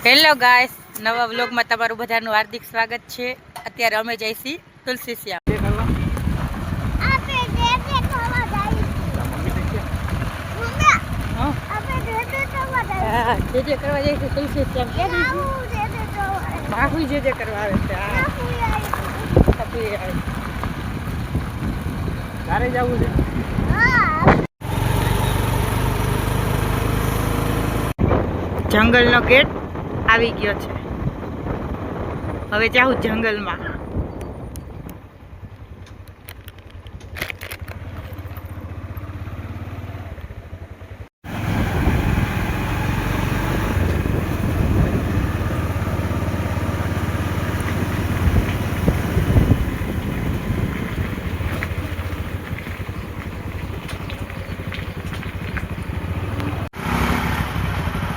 Hello guys, નવા વ્લોગમાં તમારું બધાનું હાર્દિક સ્વાગત છે. અત્યારે અમે જઈશી તુલસી શ્યામ. જે કરવા જઈશું તુલસી શ્યામ. બાહુ જે કરવા આવે છે. તારે જવું છે? જંગલનો ગેટ આવી ગયો છે. હવે જાઉં જંગલમાં.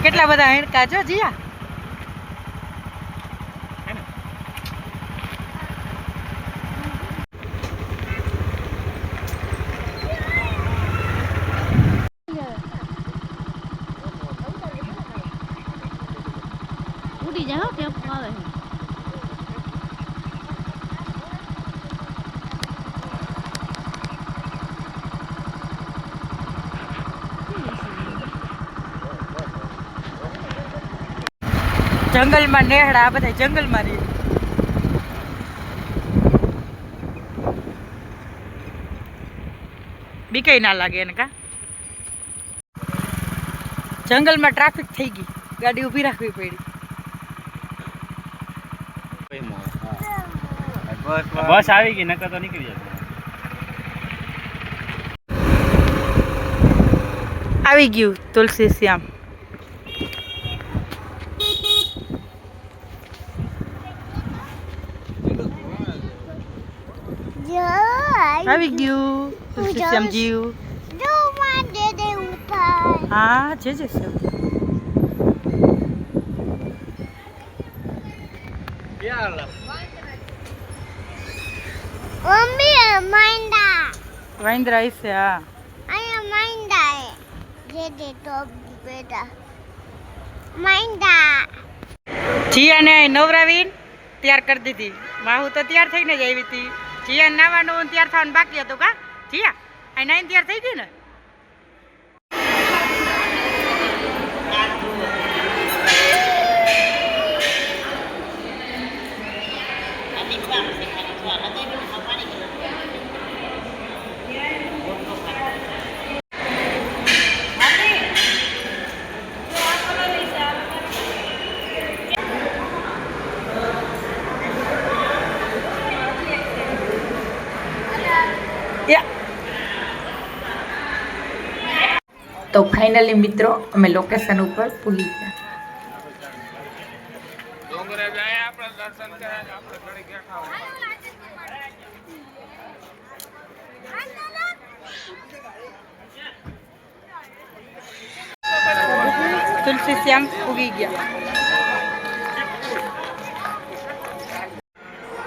કેટલા બધા હેણકા જો જીયા. ઉડી જાઓ ટેમ્પો આવે. જંગલમાં નેહડા આ બધા જંગલમાં રહે. બીકાઈ ના લાગે એને કા. જંગલમાં ટ્રાફિક થઈ ગઈ, ગાડી ઊભી રાખવી પડી. બસ આવી ગઈ, નકર તો નીકળી જતો. આવી ગયું તુલસી શ્યામ. આવી ગયું તુલસી શ્યામ જીવ. હા જે છે વાંદરા છે. હા જીયાને નવરાવીન તૈયાર કરી દીધી. માહુ તો તૈયાર થઈને જ આવી હતી. જીયા નાવાનું તૈયાર થવાનું બાકી હતું કા જીયા? આ નાઈન તૈયાર થઈ ગઈ ને. તો ફાઇનલી મિત્રો અમે લોકેશન ઉપર પૂગી ગયા. તુલસી શ્યામ પૂગી ગયા.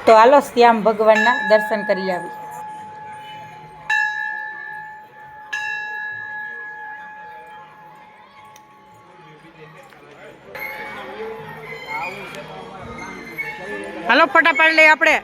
તો હાલો શ્યામ ભગવાનના દર્શન કરી આવી. હાલો ફટાફટ લઈ આપણે.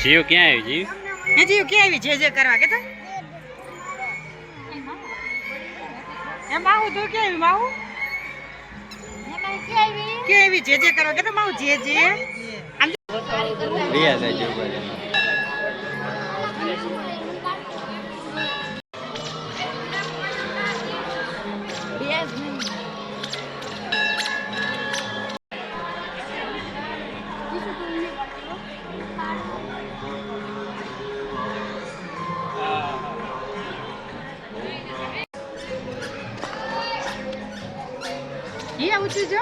જીવ ક્યાં આવી? જીવ એ જીવ ક્યાં આવી? જે કરવા કે એ માહુ તું ક્યાં આવી? માહુ ક્યાં આવી? જે કરવા કે માહુ જે ઊંચી જો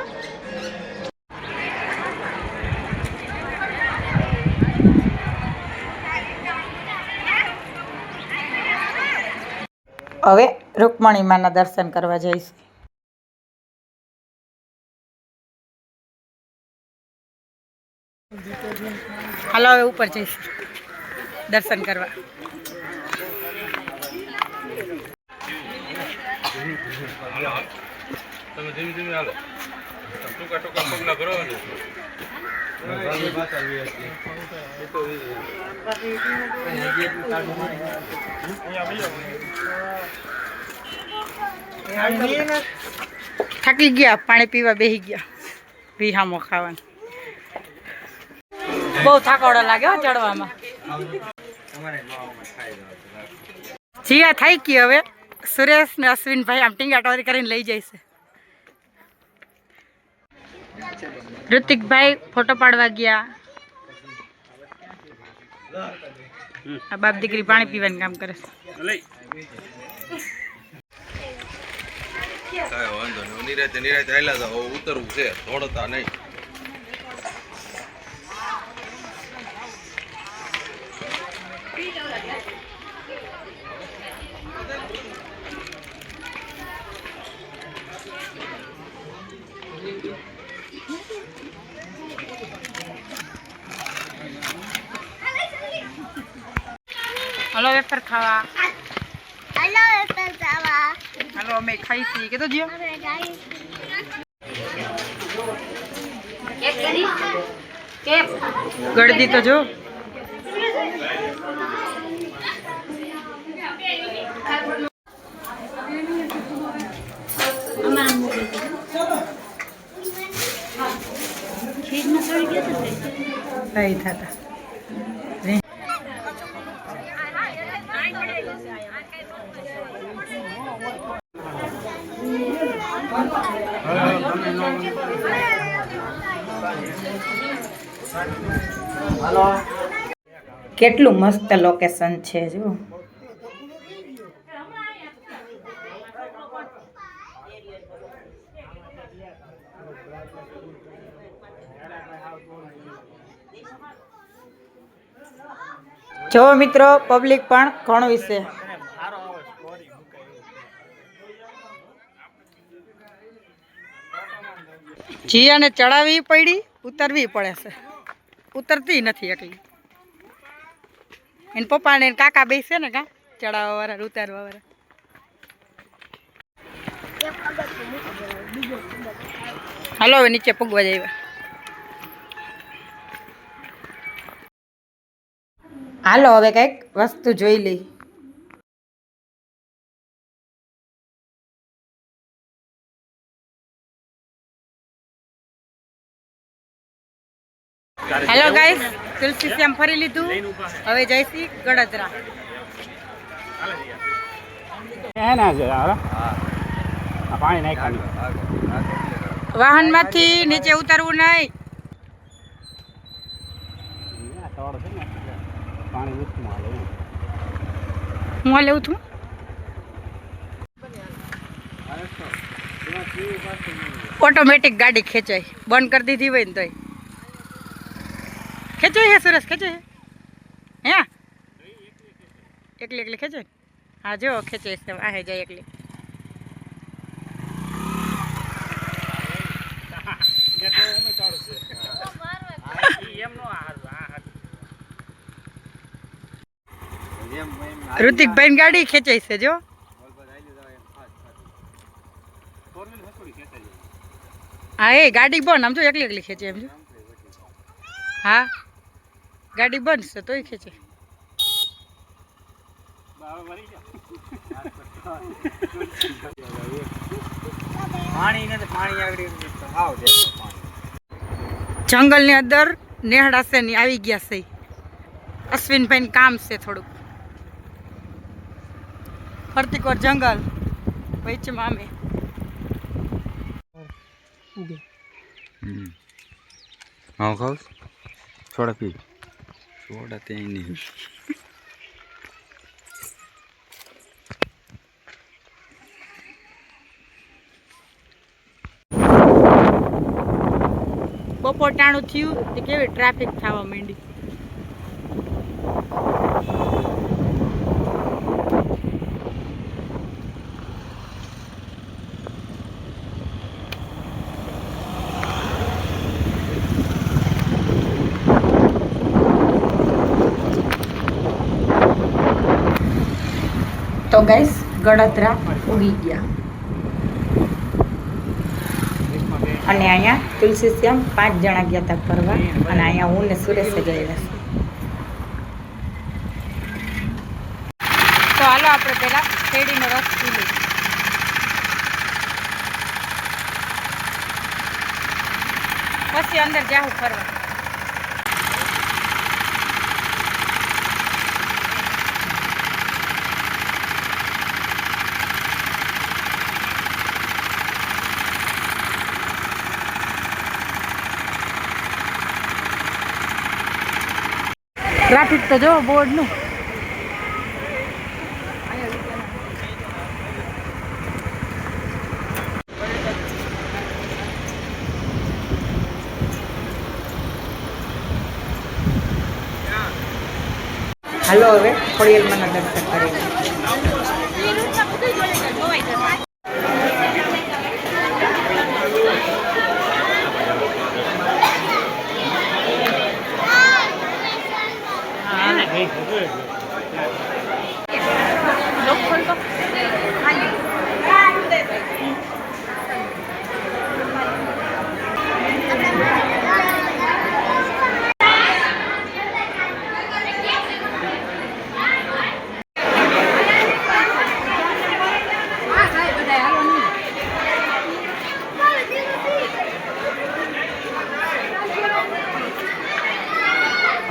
હવે રૂકમણી માના દર્શન કરવા જઈશું. હાલો હવે ઉપર જઈશું દર્શન કરવા. તમે ધીમે ધીમે હાલો, ટૂંકા ટૂંકા પગલા ભરો ને. થાકી ગયા, પાણી પીવા બેસી ગયા, વિહામો ખાવાનું. બહુ થાકોડો લાગ્યો ચડવામાં. જીયા થઈ ગઈ. હવે સુરેશ ને અશ્વિનભાઈ આમ ટીંગાટોરી કરીને લઈ જઈશે. ઋતિકભાઈ ફોટો પાડવા ગયા. આ બાપ દીકરી પાણી પીવાનું કામ કરે છે. કાંઈ વાંધો નહીં, નિરાતે નિરાતે હાલ્યા જાઓ, ઉતરવું છે, દોડતા નહીં. હલો વેફર ખાવા. हेलो पेशावा હાલો અમે ખાઈ છીએ. કે તો જીઓ ગળદી તો જો. નહીં થતા. કેટલું મસ્ત લોકેશન છે જો. જો મિત્રો પબ્લિક પણ ઘણું છે. જીયાને ચડાવવી પડી, ઉતરવી પડે છે. ઉતરતી નથી એકલી. એને પપ્પા ને કાકા બેસે ને કા ચડાવવા વાળા ઉતારવા વાળા. હાલો હવે નીચે પગવા જાય. હાલો હવે કઈક વસ્તુ જોઈ લઈ. હેલો ગાઈસ, તુલસી શ્યામ ફરી લીધું. હવે જઈશી ગડદરા. વાહન માંથી નીચે ઉતરવું નહીં. હું લેવું છું. ઓટોમેટિક ગાડી ખેંચાય, બંધ કરી દીધી હોય ને તોય ખેંચાય. હે સુરેશ ખેંચાય હે? એકલી એકલી ખેંચાય. હા જો ખેંચાય છે. આહે જાય એકલી. ઋતિકભાઈ ગાડી ખેંચાય છે જો. હા એ ગાડી બંધ. આમ જો એકલી એકલી ખેંચે એમ જો. હા ગાડી બંધ છે તોય ખેંચે. જંગલની અંદર નેહડા છે ની આવી ગયા છે. અશ્વિનભાઈ કામ છે થોડુંક. ફરતી કોર જંગલ વૈચમાં અમે હા ખાવ સોડા પી. સોડા તે નહીં. બપોર ટાણું થયું તે કેવી ટ્રાફિક થવા માંડી. તો ગાઈસ ગળતરા ઉગી ગયા અને અહીંયા તુલસી શ્યામ 5 જણા ગયા હતા ફરવા અને અહીંયા હું ને સુરેશ ગયેલા છે. તો હાલો આપણે પેલા શેરડીનો રસ પી લઈએ. પછી અંદર જાહું ફરવા. ટ્રાફિક તો જો બોર્ડનું. હાલો હવે ખોડિયાલમાંના દર્શન કરીએ.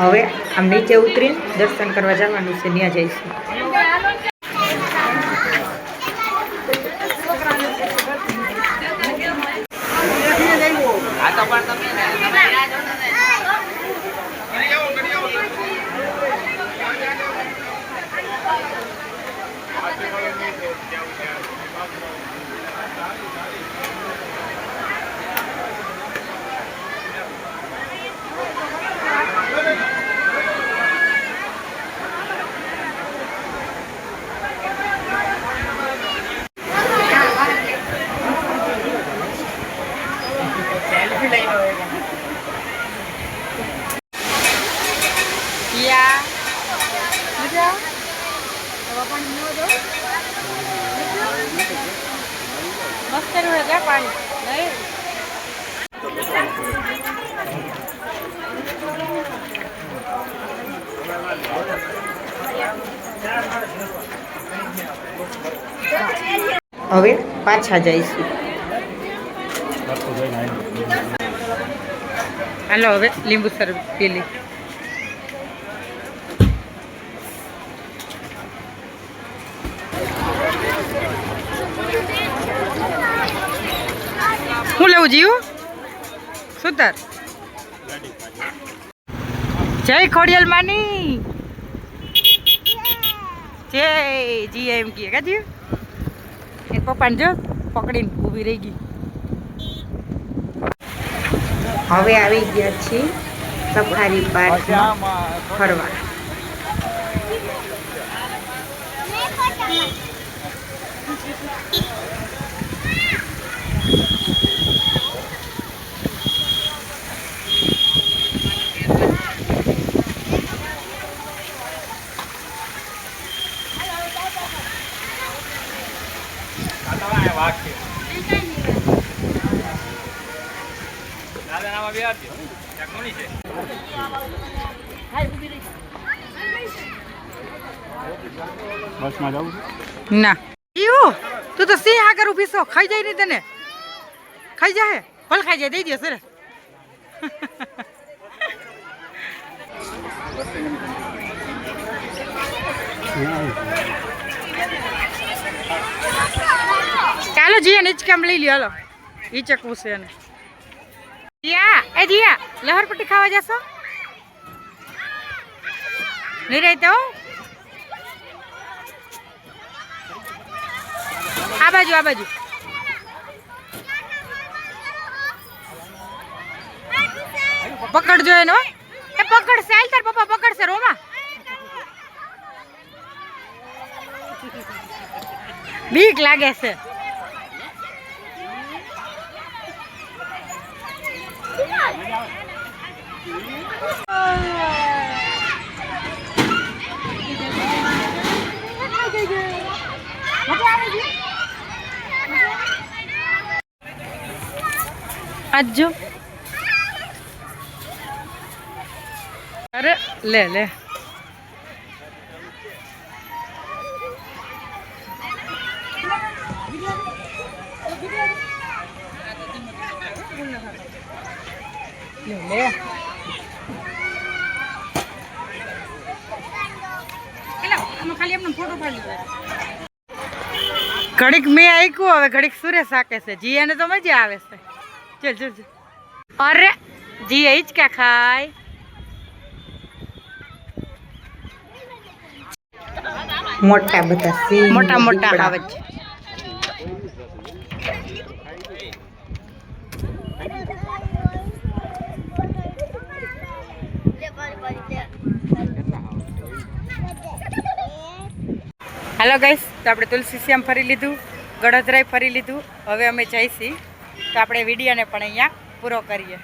હવે આમ નીચે ઉતરીને દર્શન કરવા જવાનું છે. ત્યાં જઈશું. મસ્ત રહે છે પાણી નહીં. હવે પાછા જઈશું. હાલો હવે લીંબુ શરબત પી લી. હું લેવું જીવું સુતર. જય ખોડિયાલ માની જય. જી એમ કે કાજી એ પપ્પાને જો પકડીને ઊભી રહી ગઈ. હવે આવી ગયા છીએ સફારી પાર્કમાં ફરવા. બસમાં જવું ના એવું તું તો સિંહ આગળ ઊભી છો. ખાઈ જાય નહીં તને. ખાઈ જાય ભલે ખાઈ જાય. દઈ દે સર. ચાલો જીયા નીચકામ લઈ લ્યો. હાલો ઈ ચકવું છે એને. જીયા એ જીયા લહરપટ્ટી ખાવા જશો નહીં રહી તો. આ બાજુ આ બાજુ. પકડજો એને હો. એ પકડશે હાલ તાર પપ્પા પકડશે રોમા. બીક લાગે છે. આજો અરે લે લે ઘડીક મેં આઈકું હવે ઘડીક સુરેશ હાકે છે. જીયાને તો મજા આવે છે. ચલ ચલ ચલ. અરે જીયા હિંચકા ખાય. મોટા બધા સિંહ મોટા મોટા આવે છે. હાલો ગાઈસ, તો આપણે તુલસી શ્યામ ફરી લીધું, ગડોદરાય ફરી લીધું. હવે અમે જઈશી તો આપણે વિડીયોને પણ અહીંયા પૂરો કરીએ.